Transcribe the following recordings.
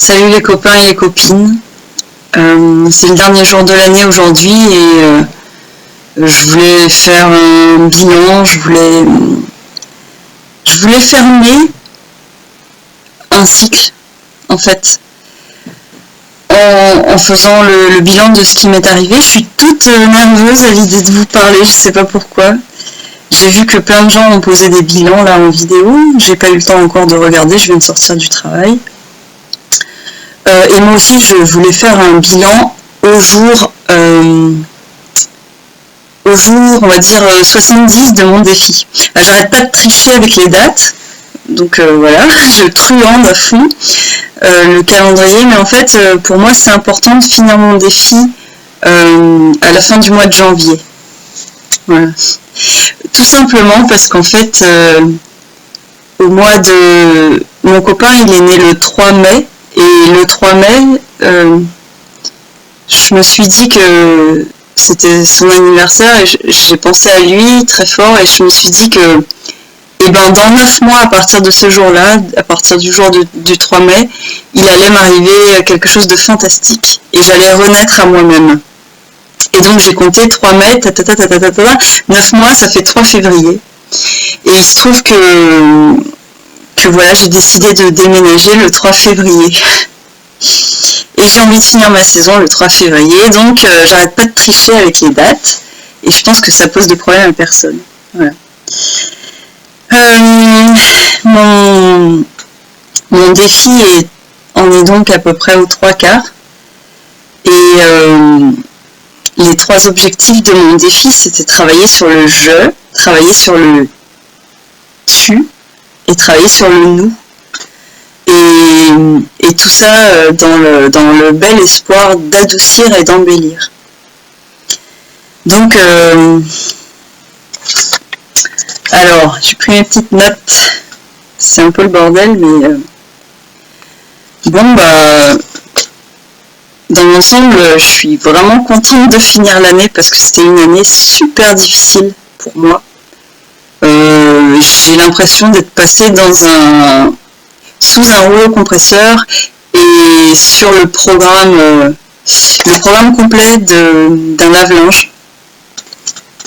Salut les copains et les copines. C'est le dernier jour de l'année aujourd'hui et je voulais faire un bilan, je voulais fermer un cycle en fait en faisant le bilan de ce qui m'est arrivé. Je suis toute nerveuse à l'idée de vous parler, je sais pas pourquoi. J'ai vu que plein de gens ont posé des bilans là en vidéo, j'ai pas eu le temps encore de regarder, je viens de sortir du travail. Et moi aussi, je voulais faire un bilan au jour, on va dire, 70 de mon défi. J'arrête pas de tricher avec les dates, donc voilà, je truande à fond le calendrier, mais en fait, pour moi, c'est important de finir mon défi à la fin du mois de janvier. Voilà. Tout simplement parce qu'en fait, au mois de... Mon copain, il est né le 3 mai, et le 3 mai, je me suis dit que c'était son anniversaire et j'ai pensé à lui très fort et je me suis dit que dans 9 mois à partir de ce jour-là, à partir du jour du 3 mai, il allait m'arriver quelque chose de fantastique et j'allais renaître à moi-même. Et donc j'ai compté 3 mai, 9 mois, ça fait 3 février. Et il se trouve que voilà, j'ai décidé de déménager le 3 février. Et j'ai envie de finir ma saison le 3 février, donc j'arrête pas de tricher avec les dates, et je pense que ça pose de problème à personne. Voilà. Mon défi en est donc à peu près aux 3/4, et les 3 objectifs de mon défi, c'était travailler sur le je, travailler sur le tu, et travailler sur le nous. Et tout ça dans le bel espoir d'adoucir et d'embellir. Donc, alors, j'ai pris mes petites notes. C'est un peu le bordel, mais bon, dans l'ensemble, je suis vraiment contente de finir l'année parce que c'était une année super difficile pour moi. J'ai l'impression d'être passée sous un rouleau compresseur et sur le programme complet d'un lave-linge.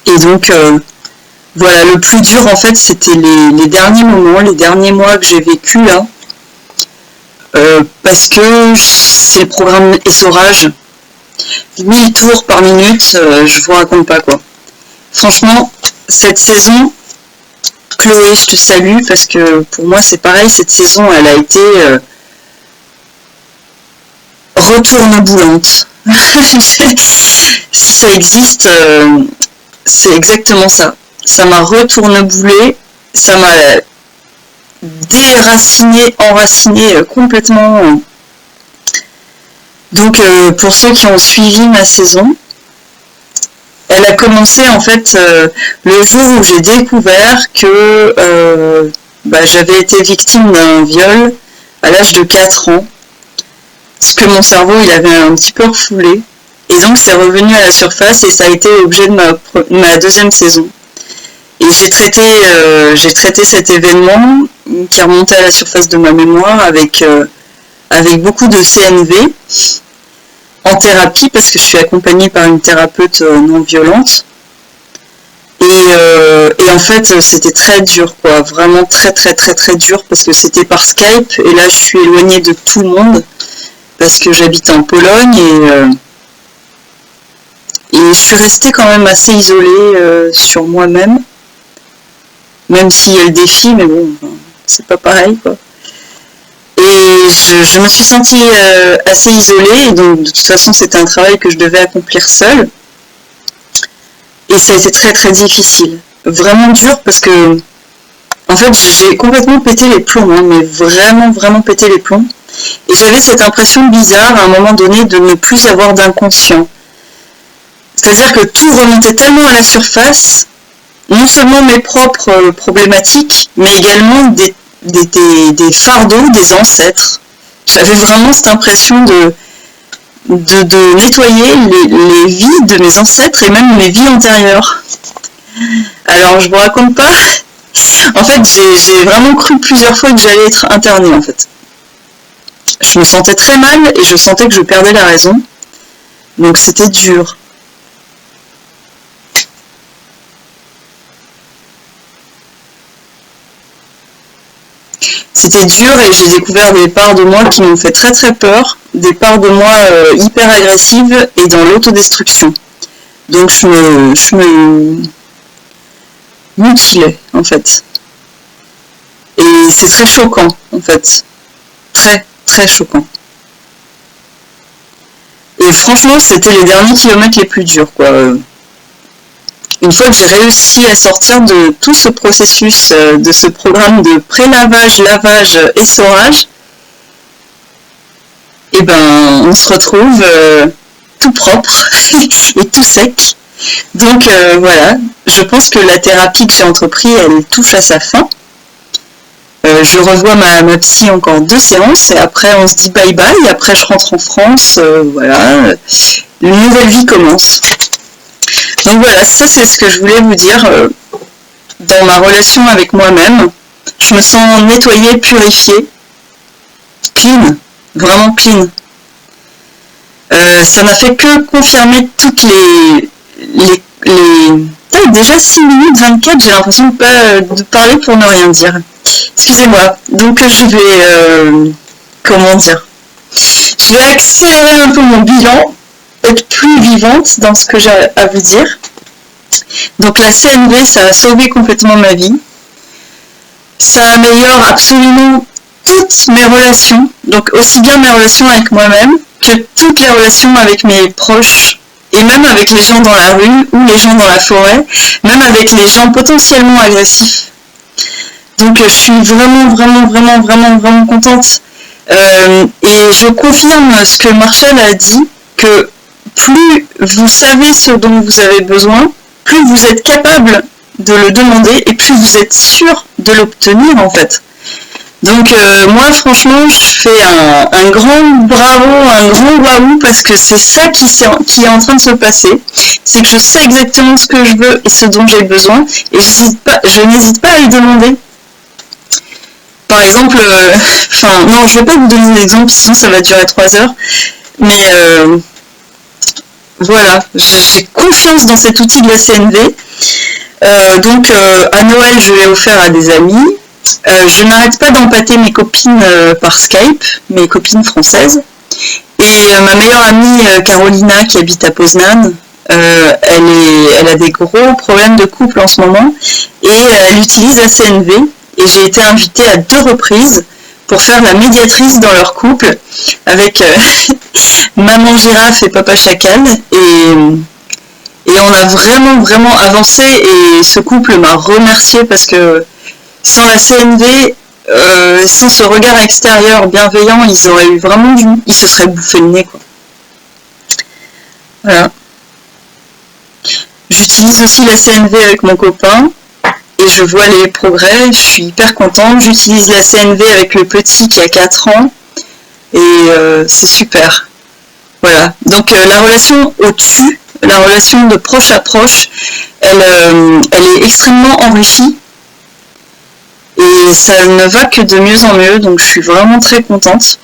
Et donc voilà, le plus dur en fait c'était les derniers moments, les derniers mois que j'ai vécu là, parce que c'est le programme essorage, 1000 tours par minute, je vous raconte pas quoi. Franchement, cette saison, Chloé, je te salue parce que pour moi c'est pareil, cette saison elle a été retourneboulante. Si ça existe, c'est exactement ça. Ça m'a retourneboulé, ça m'a enraciné complètement. Donc pour ceux qui ont suivi ma saison, elle a commencé en fait le jour où j'ai découvert que j'avais été victime d'un viol à l'âge de 4 ans. Parce que mon cerveau il avait un petit peu refoulé. Et donc c'est revenu à la surface et ça a été l'objet de ma deuxième saison. Et j'ai traité cet événement qui est remonté à la surface de ma mémoire avec beaucoup de CNV. En thérapie parce que je suis accompagnée par une thérapeute non violente et en fait c'était très dur quoi, vraiment très très très très dur parce que c'était par Skype et là je suis éloignée de tout le monde parce que j'habite en Pologne et je suis restée quand même assez isolée sur moi-même, même s'il y a le défi, mais bon c'est pas pareil quoi. Et je me suis sentie assez isolée et donc de toute façon c'était un travail que je devais accomplir seule et ça a été très très difficile, vraiment dur parce que en fait j'ai complètement pété les plombs, mais vraiment pété les plombs et j'avais cette impression bizarre à un moment donné de ne plus avoir d'inconscient, c'est-à-dire que tout remontait tellement à la surface, non seulement mes propres problématiques mais également des fardeaux des ancêtres. J'avais vraiment cette impression de nettoyer les vies de mes ancêtres et même mes vies antérieures. Alors je vous raconte pas, en fait j'ai vraiment cru plusieurs fois que j'allais être internée en fait. je me sentais très mal et je sentais que je perdais la raison. Donc c'était dur. C'était dur et j'ai découvert des parts de moi qui m'ont fait très très peur, des parts de moi hyper agressives et dans l'autodestruction. Donc je me mutilais en fait. Et c'est très choquant en fait. Très très choquant. Et franchement c'était les derniers kilomètres les plus durs quoi. Une fois que j'ai réussi à sortir de tout ce processus, de ce programme de pré-lavage, lavage, essorage, et ben on se retrouve tout propre et tout sec. Donc voilà, je pense que la thérapie que j'ai entreprise, elle touche à sa fin. Je revois ma psy encore 2 séances et après on se dit bye bye, après je rentre en France, voilà, une nouvelle vie commence. Donc voilà, ça c'est ce que je voulais vous dire dans ma relation avec moi-même. Je me sens nettoyée, purifiée, clean, vraiment clean. Ça n'a fait que confirmer toutes déjà 6 minutes 24, j'ai l'impression de parler pour ne rien dire. Excusez-moi, donc je vais, comment dire, je vais accélérer un peu mon bilan, être plus vivante dans ce que j'ai à vous dire. Donc la CNV, ça a sauvé complètement ma vie. Ça améliore absolument toutes mes relations, donc aussi bien mes relations avec moi-même que toutes les relations avec mes proches et même avec les gens dans la rue ou les gens dans la forêt, même avec les gens potentiellement agressifs. Donc je suis vraiment contente. Et je confirme ce que Marshall a dit, que plus vous savez ce dont vous avez besoin, plus vous êtes capable de le demander et plus vous êtes sûr de l'obtenir en fait. Donc moi franchement je fais un grand bravo, un grand waouh parce que c'est ça qui est en train de se passer. C'est que je sais exactement ce que je veux et ce dont j'ai besoin et je n'hésite pas à le demander. Par exemple, non je ne vais pas vous donner d'exemple sinon ça va durer 3 heures, mais voilà, j'ai confiance dans cet outil de la CNV. Donc à Noël je l'ai offert à des amis. Je n'arrête pas d'empâter mes copines par Skype, mes copines françaises. Et ma meilleure amie Carolina qui habite à Poznan, elle a des gros problèmes de couple en ce moment et elle utilise la CNV et j'ai été invitée à 2 reprises pour faire la médiatrice dans leur couple avec maman girafe et papa chacal et on a vraiment avancé et ce couple m'a remercié parce que sans la CNV, sans ce regard extérieur bienveillant, ils auraient eu vraiment ils se seraient bouffé le nez quoi. Voilà. J'utilise aussi la CNV avec mon copain et je vois les progrès, je suis hyper contente. J'utilise la CNV avec le petit qui a 4 ans et c'est super. Voilà. Donc la relation au-dessus, la relation de proche à proche, elle est extrêmement enrichie. Et ça ne va que de mieux en mieux, donc je suis vraiment très contente.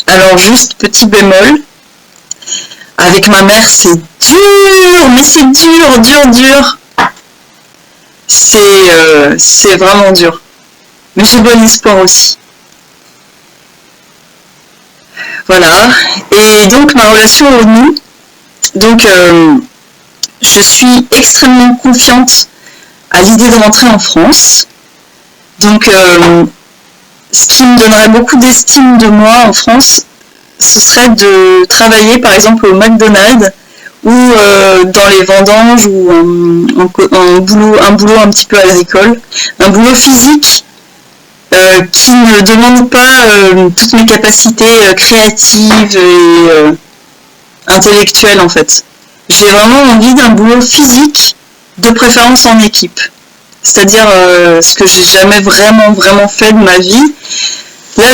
Alors juste petit bémol, avec ma mère c'est dur, mais c'est dur. C'est vraiment dur. Mais j'ai bon espoir aussi. Voilà, et donc ma relation au nous, donc je suis extrêmement confiante à l'idée de rentrer en France. Donc, ce qui me donnerait beaucoup d'estime de moi en France, ce serait de travailler par exemple au McDonald's ou dans les vendanges ou un boulot un petit peu agricole, un boulot physique qui ne demande pas toutes mes capacités créatives et intellectuelles en fait. J'ai vraiment envie d'un boulot physique, de préférence en équipe. C'est-à-dire ce que j'ai jamais vraiment fait de ma vie. Là,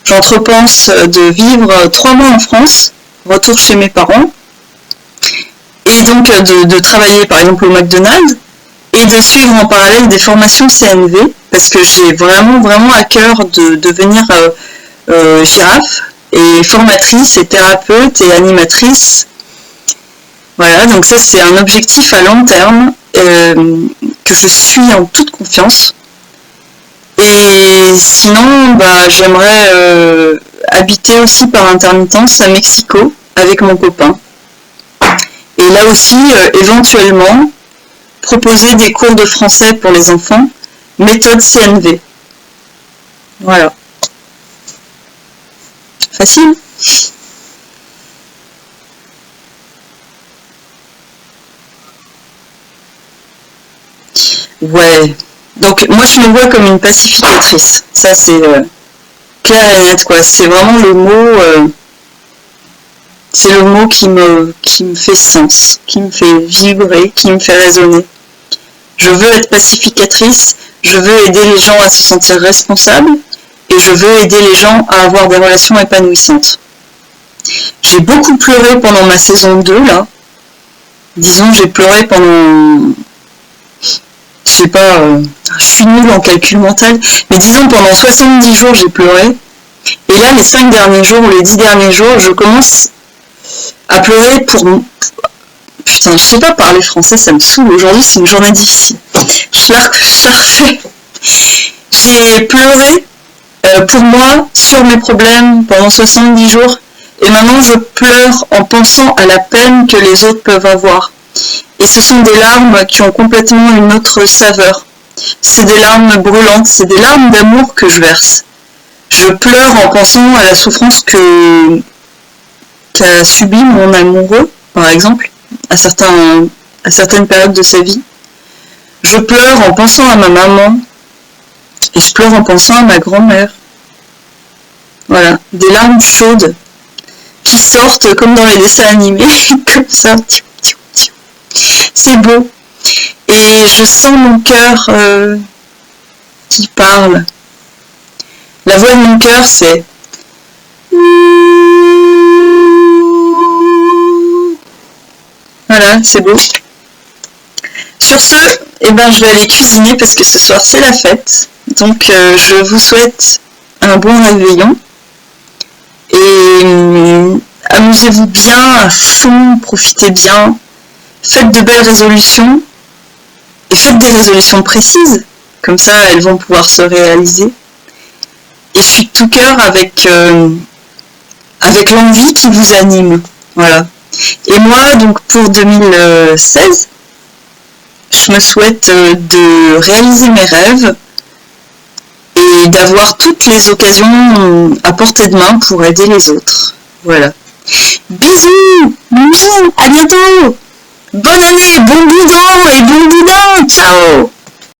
j'entrepense de vivre 3 mois en France, retour chez mes parents, et donc de travailler par exemple au McDonald's, et de suivre en parallèle des formations CNV, parce que j'ai vraiment à cœur de devenir girafe et formatrice et thérapeute et animatrice. Voilà, donc ça c'est un objectif à long terme que je suis en toute confiance. Et sinon, j'aimerais habiter aussi par intermittence à Mexico avec mon copain. Et là aussi, éventuellement, proposer des cours de français pour les enfants, méthode CNV. Voilà. Facile. Ouais. Donc moi je me vois comme une pacificatrice. Ça c'est clair et net quoi. C'est vraiment le mot. C'est le mot qui me fait sens, qui me fait vibrer, qui me fait résonner. Je veux être pacificatrice. Je veux aider les gens à se sentir responsables. Et je veux aider les gens à avoir des relations épanouissantes. J'ai beaucoup pleuré pendant ma saison 2 là. Disons j'ai pleuré pendant... Je sais pas, je suis nulle en calcul mental, mais disons pendant 70 jours j'ai pleuré. Et là les 5 derniers jours ou les 10 derniers jours je commence à pleurer pour... Putain, je sais pas parler français, ça me saoule. Aujourd'hui c'est une journée difficile. Je la refais. J'ai pleuré pour moi sur mes problèmes pendant 70 jours. Et maintenant je pleure en pensant à la peine que les autres peuvent avoir. Et ce sont des larmes qui ont complètement une autre saveur. C'est des larmes brûlantes, c'est des larmes d'amour que je verse. Je pleure en pensant à la souffrance qu'a subi mon amoureux, par exemple, à certaines périodes de sa vie. Je pleure en pensant à ma maman, et je pleure en pensant à ma grand-mère. Voilà, des larmes chaudes qui sortent comme dans les dessins animés, comme ça. C'est beau. Et je sens mon cœur qui parle. La voix de mon cœur, c'est... Voilà, c'est beau. Sur ce, je vais aller cuisiner parce que ce soir c'est la fête. Donc je vous souhaite un bon réveillon. Et amusez-vous bien à fond, profitez bien. Faites de belles résolutions et faites des résolutions précises, comme ça elles vont pouvoir se réaliser. Et je suis de tout cœur avec l'envie qui vous anime. Voilà. Et moi, donc pour 2016, je me souhaite de réaliser mes rêves et d'avoir toutes les occasions à portée de main pour aider les autres. Voilà. Bisous, à bientôt. Bonne année, bon boudin et bon boudin, ciao.